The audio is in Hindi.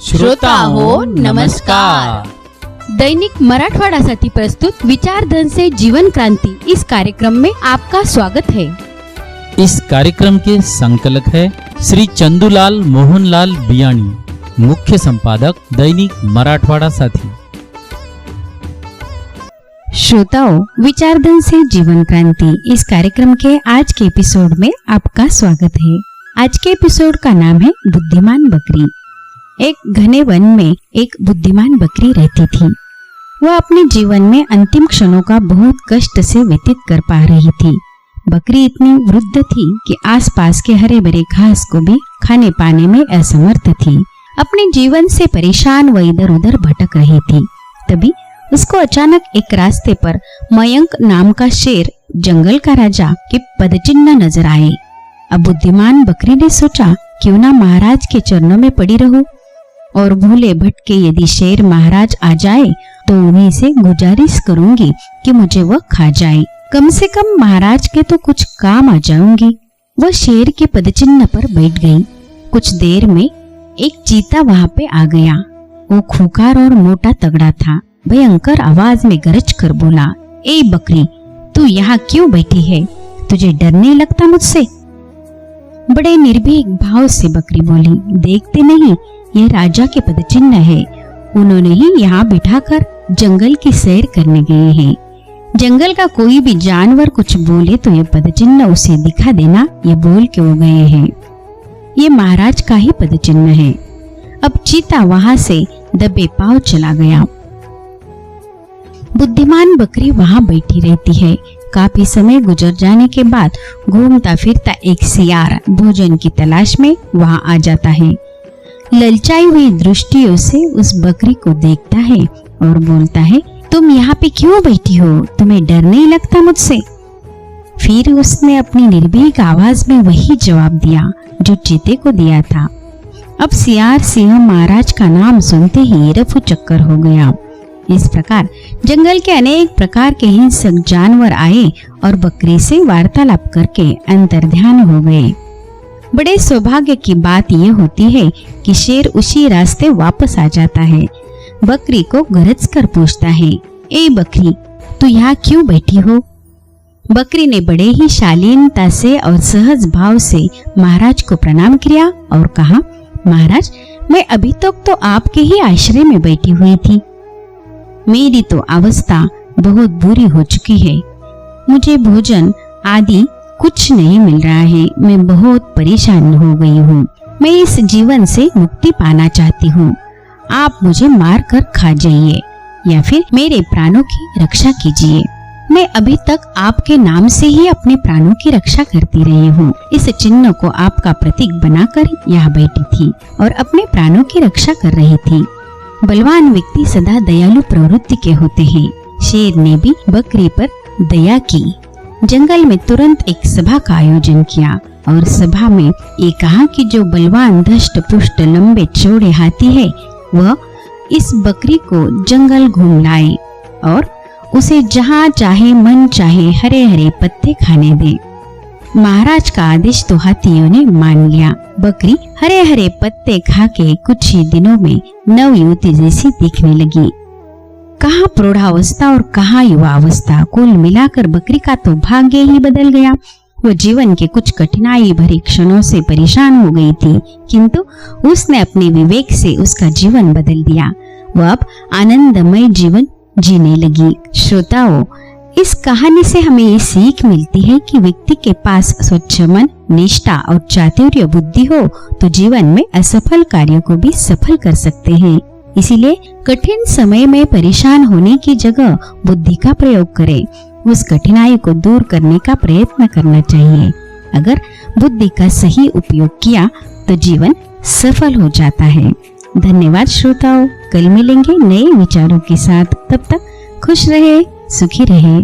श्रोता हो नमस्कार। दैनिक मराठवाडासाठी प्रस्तुत विचारधन से जीवन क्रांति इस कार्यक्रम में आपका स्वागत है। इस कार्यक्रम के संकलक है श्री चंदूलाल मोहनलाल बियाणी, मुख्य संपादक दैनिक मराठवाड़ा साथी। श्रोताओं, विचारधन से जीवन क्रांति इस कार्यक्रम के आज के एपिसोड में आपका स्वागत है। आज के एपिसोड का नाम है बुद्धिमान बकरी। एक घने वन में एक बुद्धिमान बकरी रहती थी। वह अपने जीवन में अंतिम क्षणों का बहुत कष्ट से व्यतीत कर पा रही थी। बकरी इतनी वृद्ध थी कि आसपास के हरे भरे घास को भी खाने पाने में असमर्थ थी। अपने जीवन से परेशान वह इधर उधर भटक रही थी। तभी उसको अचानक एक रास्ते पर मयंक नाम का शेर, जंगल का राजा के पदचिन्ह नजर आए। अब बुद्धिमान बकरी ने सोचा, क्यों ना महाराज के चरणों में पड़ी रहूं और भूले भटके यदि शेर महाराज आ जाए तो उन्हीं से गुजारिश करूंगी कि मुझे वह खा जाए। कम से कम महाराज के तो कुछ काम आ जाऊंगी। वह शेर के पदचिन्ह पर बैठ गई। कुछ देर में एक चीता वहां पे आ गया। वो खूंखार और मोटा तगड़ा था। भयंकर आवाज में गरज कर बोला, ए बकरी, तू यहाँ क्यों बैठी है? तुझे डर नहीं लगता मुझसे? बड़े निर्भीक भाव से बकरी बोली, देखते नहीं ये राजा के पदचिन्ह है। उन्होंने ही यहाँ बिठाकर जंगल की सैर करने गए हैं। जंगल का कोई भी जानवर कुछ बोले तो ये पदचिन्ह उसे दिखा देना, ये बोल के वो गए हैं। ये महाराज का ही पदचिन्ह है। अब चीता वहां से दबे पांव चला गया। बुद्धिमान बकरी वहां बैठी रहती है। काफी समय गुजर जाने के बाद घूमता फिरता एक सियार भोजन की तलाश में वहां आ जाता है। ललचाई हुई दृष्टियों से उस बकरी को देखता है और बोलता है, तुम यहाँ पे क्यों बैठी हो? तुम्हें डर नहीं लगता मुझसे? फिर उसने अपनी निर्भीक आवाज में वही जवाब दिया जो चीते को दिया था। अब सियार सिंह महाराज का नाम सुनते ही रफू चक्कर हो गया। इस प्रकार जंगल के अनेक प्रकार के हिंसक जानवर आए और बकरी से वार्तालाप करके अंतर्ध्यान हो गए। बड़े सौभाग्य की बात यह होती है कि शेर उसी रास्ते वापस आ जाता है। बकरी को गरज कर पूछता है, ए बकरी, तू यहाँ क्यों बैठी हो? बकरी ने बड़े ही शालीनता से और सहज भाव से महाराज को प्रणाम किया और कहा, महाराज, मैं अभी तक तो आपके ही आश्रय में बैठी हुई थी। मेरी तो अवस्था बहुत बुरी हो चुकी है। मुझे भोजन आदि कुछ नहीं मिल रहा है। मैं बहुत परेशान हो गई हूँ। मैं इस जीवन से मुक्ति पाना चाहती हूँ। आप मुझे मार कर खा जाइए या फिर मेरे प्राणों की रक्षा कीजिए। मैं अभी तक आपके नाम से ही अपने प्राणों की रक्षा करती रही हूँ। इस चिन्ह को आपका प्रतीक बनाकर यहाँ बैठी थी और अपने प्राणों की रक्षा कर रही थी। बलवान व्यक्ति सदा दयालु प्रवृत्ति के होते हैं। शेर ने भी बकरी पर दया की। जंगल में तुरंत एक सभा का आयोजन किया और सभा में ये कहा कि जो बलवान धष्ट पुष्ट लंबे चौड़े हाथी है वह इस बकरी को जंगल घूम लाए और उसे जहाँ चाहे मन चाहे हरे हरे पत्ते खाने दे। महाराज का आदेश तो हाथियों ने मान लिया। बकरी हरे हरे पत्ते खा के कुछ ही दिनों में नवयुवती जैसी दिखने लगी। कहाँ प्रौढ़ावस्था और कहाँ युवावस्था, कुल मिलाकर बकरी का तो भाग्य ही बदल गया। वो जीवन के कुछ कठिनाई भरे क्षणों से परेशान हो गई थी, किंतु उसने अपने विवेक से उसका जीवन बदल दिया। वह अब आनंदमय जीवन जीने लगी। श्रोताओं, इस कहानी से हमें ये सीख मिलती है कि व्यक्ति के पास स्वच्छ मन, निष्ठा और चातुर्य बुद्धि हो तो जीवन में असफल कार्यों को भी सफल कर सकते हैं। इसीलिए कठिन समय में परेशान होने की जगह बुद्धि का प्रयोग करें। उस कठिनाई को दूर करने का प्रयत्न करना चाहिए। अगर बुद्धि का सही उपयोग किया तो जीवन सफल हो जाता है। धन्यवाद श्रोताओं, कल मिलेंगे नए विचारों के साथ। तब तक खुश रहे, सुखी रहे।